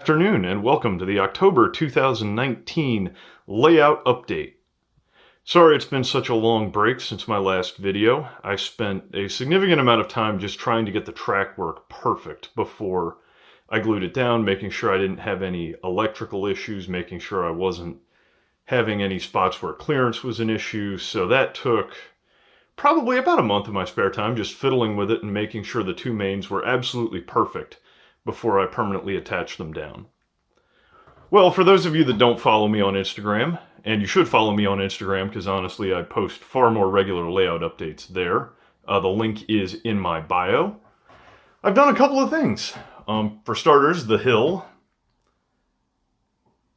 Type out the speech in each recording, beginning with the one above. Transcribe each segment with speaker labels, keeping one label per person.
Speaker 1: afternoon and welcome to the October 2019 layout update. Sorry it's been such a long break since my last video. I spent a significant amount of time just trying to get the track work perfect before I glued it down, making sure I didn't have any electrical issues, making sure I wasn't having any spots where clearance was an issue. So that took probably about a month of my spare time just fiddling with it and making sure the two mains were absolutely perfect before I permanently attach them down. Well, for those of you that don't follow me on Instagram, and you should follow me on Instagram because honestly I post far more regular layout updates there. The link is in my bio. I've done a couple of things. For starters, the hill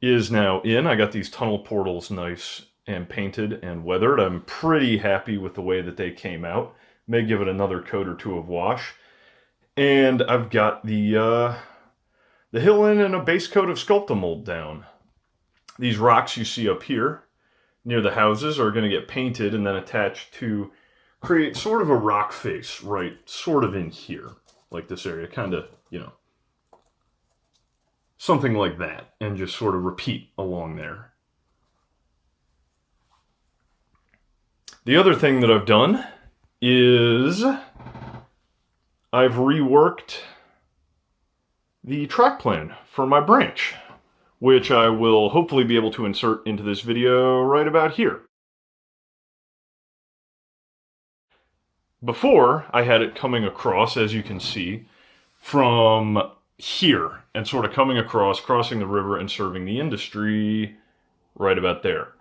Speaker 1: is now in. I got these tunnel portals nice and painted and weathered. I'm pretty happy with the way that they came out. May give it another coat or two of wash. And I've got the hill in and a base coat of Sculptamold down. These rocks you see up here near the houses are going to get painted and then attached to create sort of a rock face right sort of in here, like this area, kind of, something like that, and just sort of repeat along there. The other thing that I've done is I've reworked the track plan for my branch, which I will hopefully be able to insert into this video right about here. Before, I had it coming across, as you can see, from here, and sort of coming across, crossing the river and serving the industry right about there.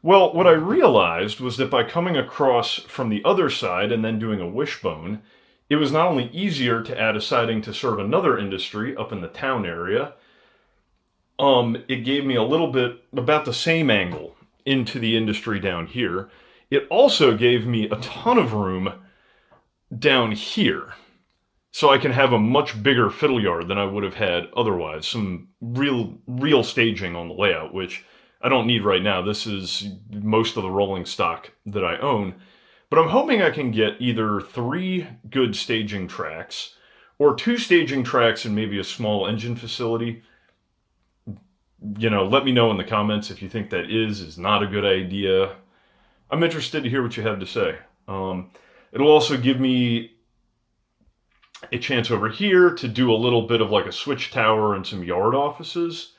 Speaker 1: Well, what I realized was that by coming across from the other side and then doing a wishbone, it was not only easier to add a siding to serve another industry up in the town area, it gave me a little bit about the same angle into the industry down here. It also gave me a ton of room down here, so I can have a much bigger fiddle yard than I would have had otherwise. Some real staging on the layout, which I don't need right now. This is most of the rolling stock that I own. But I'm hoping I can get either 3 good staging tracks or 2 staging tracks and maybe a small engine facility. Let me know in the comments if you think that is not a good idea. I'm interested to hear what you have to say. It'll also give me a chance over here to do a little bit of like a switch tower and some yard offices,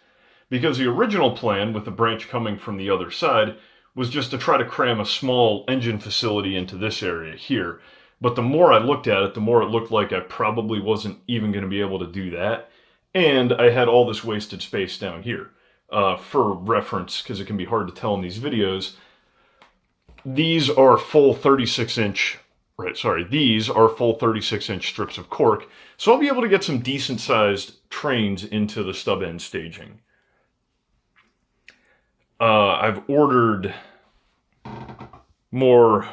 Speaker 1: because the original plan with the branch coming from the other side was just to try to cram a small engine facility into this area here. But the more I looked at it, the more it looked like I probably wasn't even going to be able to do that. And I had all this wasted space down here. For reference, because it can be hard to tell in these videos, these are full 36-inch, these are full 36-inch strips of cork. So I'll be able to get some decent-sized trains into the stub end staging. I've ordered more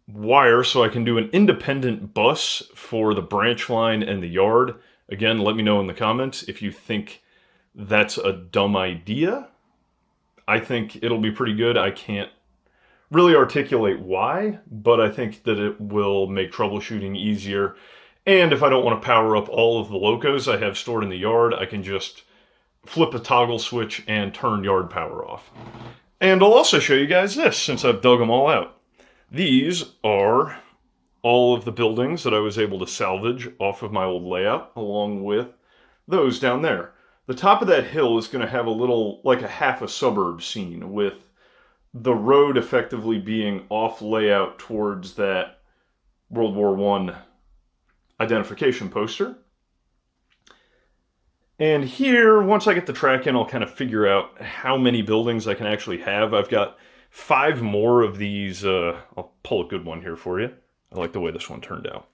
Speaker 1: wire so I can do an independent bus for the branch line and the yard. Again, let me know in the comments if you think that's a dumb idea. I think it'll be pretty good. I can't really articulate why, but I think that it will make troubleshooting easier. And if I don't want to power up all of the locos I have stored in the yard, I can just flip a toggle switch and turn yard power off. And I'll also show you guys this, since I've dug them all out. These are all of the buildings that I was able to salvage off of my old layout, along with those down there. The top of that hill is going to have a little, like a half a suburb scene, with the road effectively being off layout towards that World War I identification poster. And here, once I get the track in, I'll kind of figure out how many buildings I can actually have. I've got 5 more of these. I'll pull a good one here for you. I like the way this one turned out.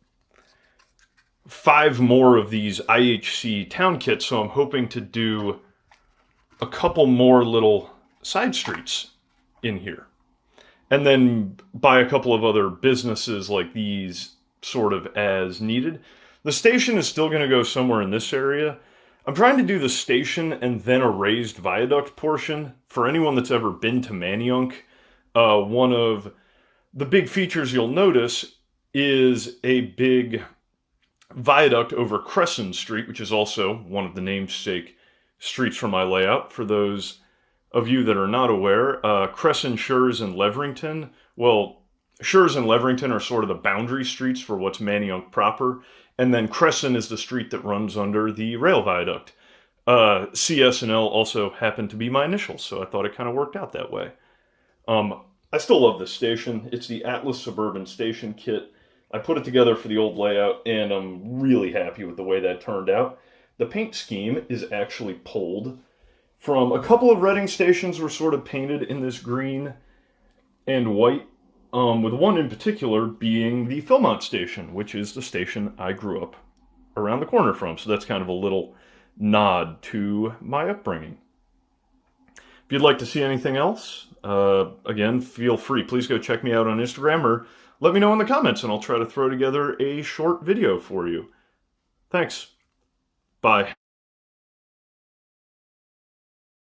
Speaker 1: 5 more of these IHC town kits, so I'm hoping to do a couple more little side streets in here. And then buy a couple of other businesses like these sort of as needed. The station is still going to go somewhere in this area. I'm trying to do the station and then a raised viaduct portion. For anyone that's ever been to Manayunk, one of the big features you'll notice is a big viaduct over Crescent Street, which is also one of the namesake streets from my layout. For those of you that are not aware, Crescent, Schurz, and Leverington, well, Schurz and Leverington are sort of the boundary streets for what's Manayunk proper, and then Crescent is the street that runs under the rail viaduct. CS and L also happen to be my initials, so I thought it kind of worked out that way. I still love this station. It's the Atlas Suburban Station Kit. I put it together for the old layout, and I'm really happy with the way that turned out. The paint scheme is actually pulled from a couple of Reading stations were sort of painted in this green and white, with one in particular being the Philmont station, which is the station I grew up around the corner from. So that's kind of a little nod to my upbringing. If you'd like to see anything else, again, feel free. Please go check me out on Instagram or let me know in the comments and I'll try to throw together a short video for you. Thanks. Bye.